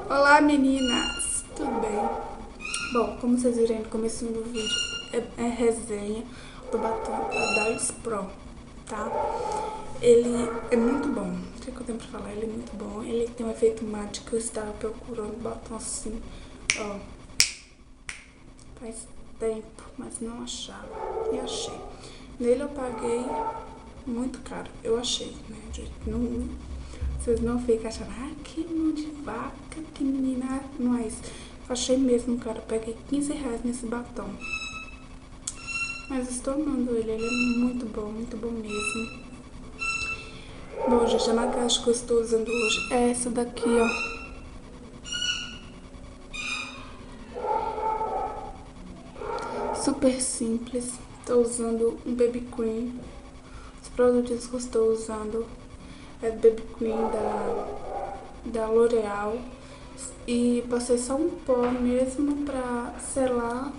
Olá meninas, tudo bem? Bom, como vocês viram no começo do vídeo, é resenha do batom da Darks Pro, tá? Ele é muito bom, o que eu tenho pra falar? Ele é muito bom, ele tem um efeito mate que eu estava procurando batom assim, ó, faz tempo, mas não achava, e achei. Nele eu paguei muito caro, eu achei, né, gente? Não, vocês não ficam achando, que mão de vaca, que menina, não é isso. Eu achei mesmo, cara, eu paguei R$ 15 nesse batom. Mas estou amando ele é muito bom mesmo. Bom, gente, a maquiagem que eu estou usando hoje é essa daqui, ó. Super simples. Estou usando um Baby Cream. Os produtos que eu estou usando é Baby Cream da L'Oreal. E passei só um pó mesmo pra selar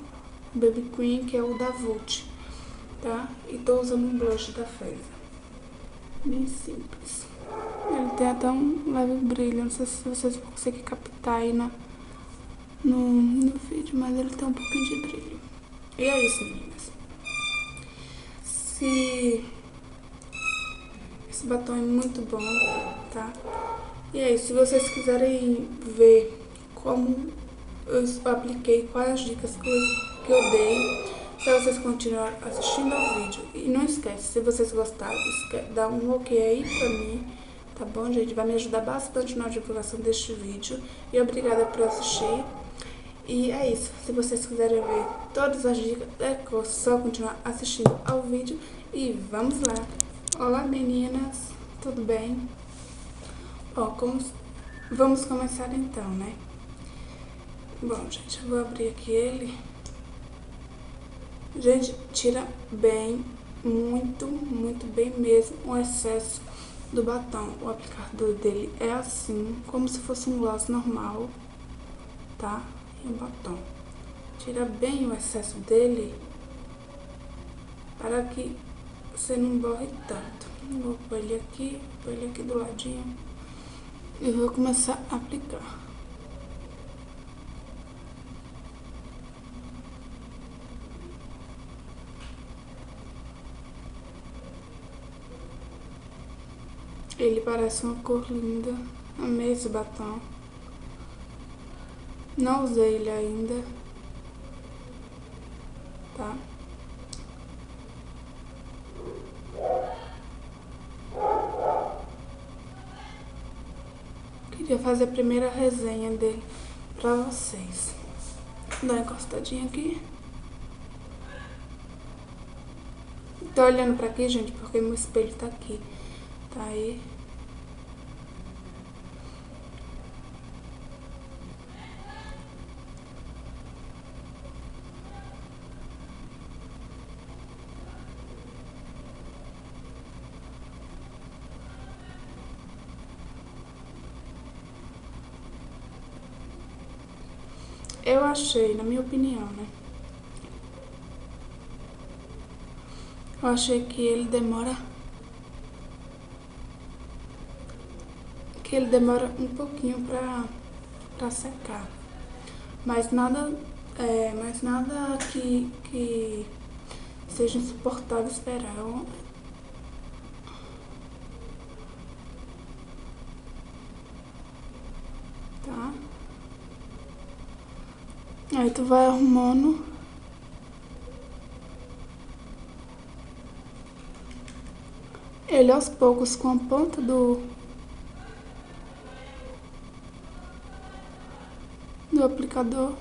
o Baby Cream, que é o da Vult, tá? E tô usando um blush da Feza. Bem simples. Ele tem até um leve brilho, não sei se vocês vão conseguir captar aí no vídeo, mas ele tem um pouquinho de brilho. E é isso, meninas. Esse batom é muito bom, tá? E é isso, se vocês quiserem ver como eu apliquei, quais as dicas que eu dei, só vocês continuarem assistindo ao vídeo. E não esquece, se vocês gostaram, dá um ok aí pra mim, tá bom, gente? Vai me ajudar bastante na divulgação deste vídeo. E obrigada por assistir. E é isso, se vocês quiserem ver todas as dicas, é só continuar assistindo ao vídeo. E vamos lá. Olá meninas, tudo bem? Ó, vamos começar então, né? Bom, gente, eu vou abrir aqui ele. Gente, tira bem, muito bem mesmo o excesso do batom. O aplicador dele é assim, como se fosse um gloss normal, tá? E um batom. Tira bem o excesso dele para que você não borre tanto. Vou pôr ele aqui do ladinho e vou começar a aplicar. Ele parece uma cor linda. Amei esse batom. Não usei ele ainda, tá? Queria fazer a primeira resenha dele pra vocês. Vou dar uma encostadinha aqui. Tô olhando pra aqui, gente, porque meu espelho tá aqui. Tá aí. Eu achei, na minha opinião, né? Eu achei que ele demora um pouquinho pra secar. Mas nada que seja insuportável esperar. Tá? Aí tu vai arrumando ele aos poucos com a ponta do aplicador.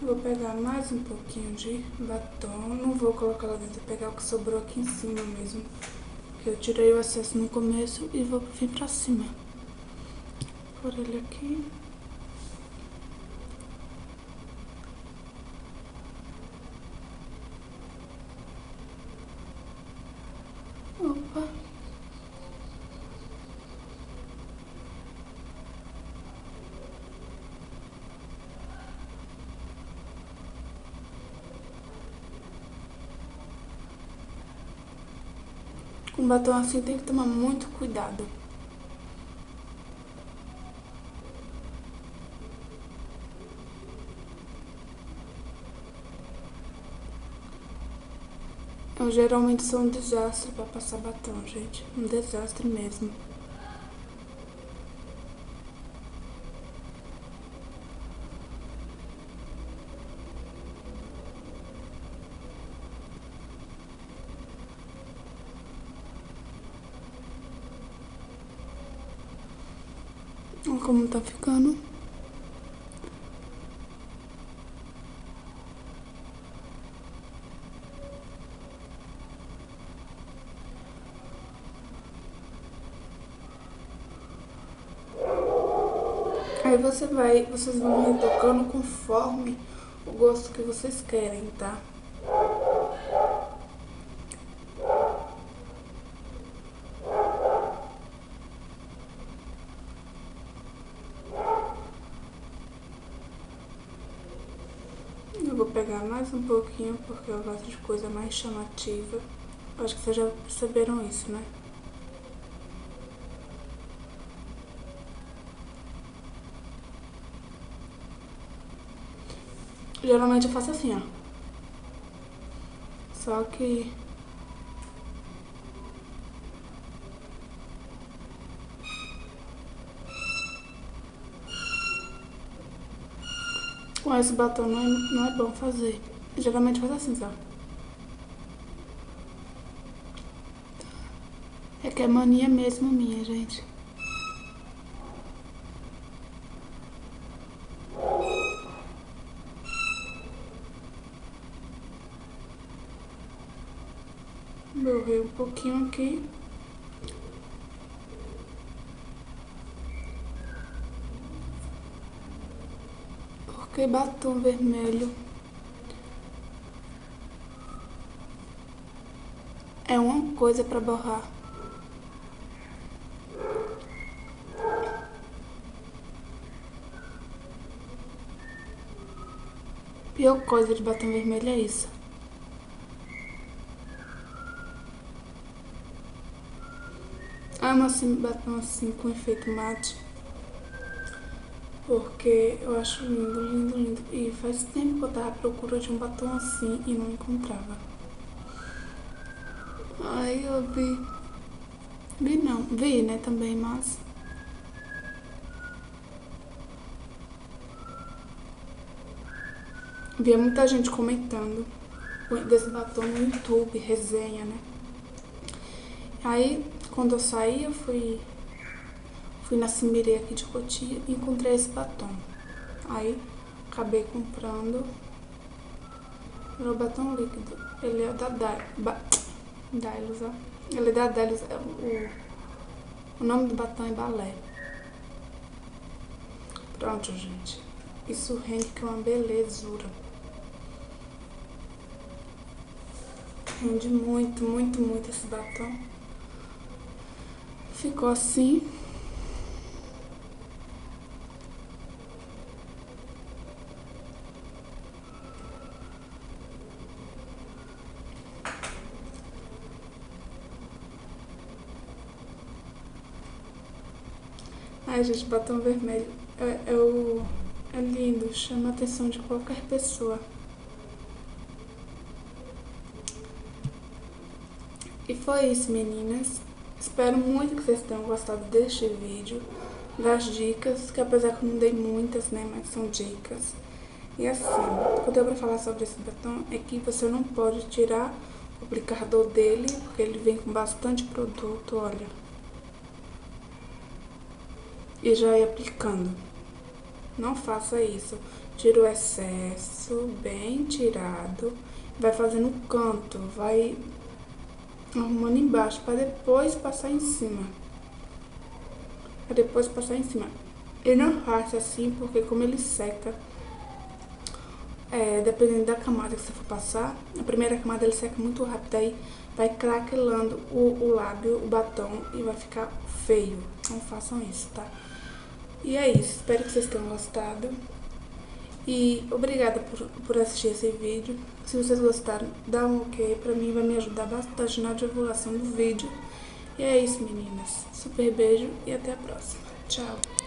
Vou pegar mais um pouquinho de batom. Não vou colocar lá dentro, vou pegar o que sobrou aqui em cima mesmo. Que eu tirei o excesso no começo e vou vir pra cima. Por ele aqui. Opa. Um batom assim tem que tomar muito cuidado. Eu geralmente sou um desastre pra passar batom, gente. Um desastre mesmo. Olha como tá ficando. Aí vocês vão retocando conforme o gosto que vocês querem, tá? Eu vou pegar mais um pouquinho porque eu gosto de coisa mais chamativa. Acho que vocês já perceberam isso, né? Geralmente eu faço assim, ó. Só que com esse batom não é bom fazer. Geralmente faz assim, só. É que é mania mesmo minha, gente. Borrei um pouquinho aqui. Porque batom vermelho é uma coisa pra borrar. Pior coisa de batom vermelho é isso. Amo assim, batom assim com efeito mate. Porque eu acho lindo, lindo, lindo. E faz tempo que eu tava à procura de um batom assim e não encontrava. Aí eu vi. Vi não, vi, né, também, mas... Via muita gente comentando desse batom no YouTube, resenha, né? Aí, quando eu saí, eu fui na Cimirê aqui de Cotia e encontrei esse batom. Aí, acabei comprando. Era o batom líquido. Ele é da Dylos, ó. Ele é da Dylos. O nome do batom é Balé. Pronto, gente. Isso rende que é uma belezura. Rende muito, muito, muito esse batom. Ficou assim. Ai, gente, batom vermelho é lindo, chama a atenção de qualquer pessoa. E foi isso, meninas. Espero muito que vocês tenham gostado deste vídeo, das dicas, que apesar que eu não dei muitas, né, mas são dicas. E assim, o que eu tenho pra falar sobre esse batom é que você não pode tirar o aplicador dele, porque ele vem com bastante produto, olha. E já ir aplicando. Não faça isso. Tira o excesso, bem tirado. Vai fazendo um canto, vai arrumando embaixo, para depois passar em cima. Para depois passar em cima. E não faça assim, porque como ele seca, dependendo da camada que você for passar, a primeira camada ele seca muito rápido, aí vai craquelando o lábio, o batom, e vai ficar feio. Não façam isso, tá? E é isso, espero que vocês tenham gostado. E obrigada por assistir esse vídeo. Se vocês gostaram, dá um ok, pra mim vai me ajudar bastante na divulgação do vídeo. E é isso, meninas. Super beijo e até a próxima. Tchau!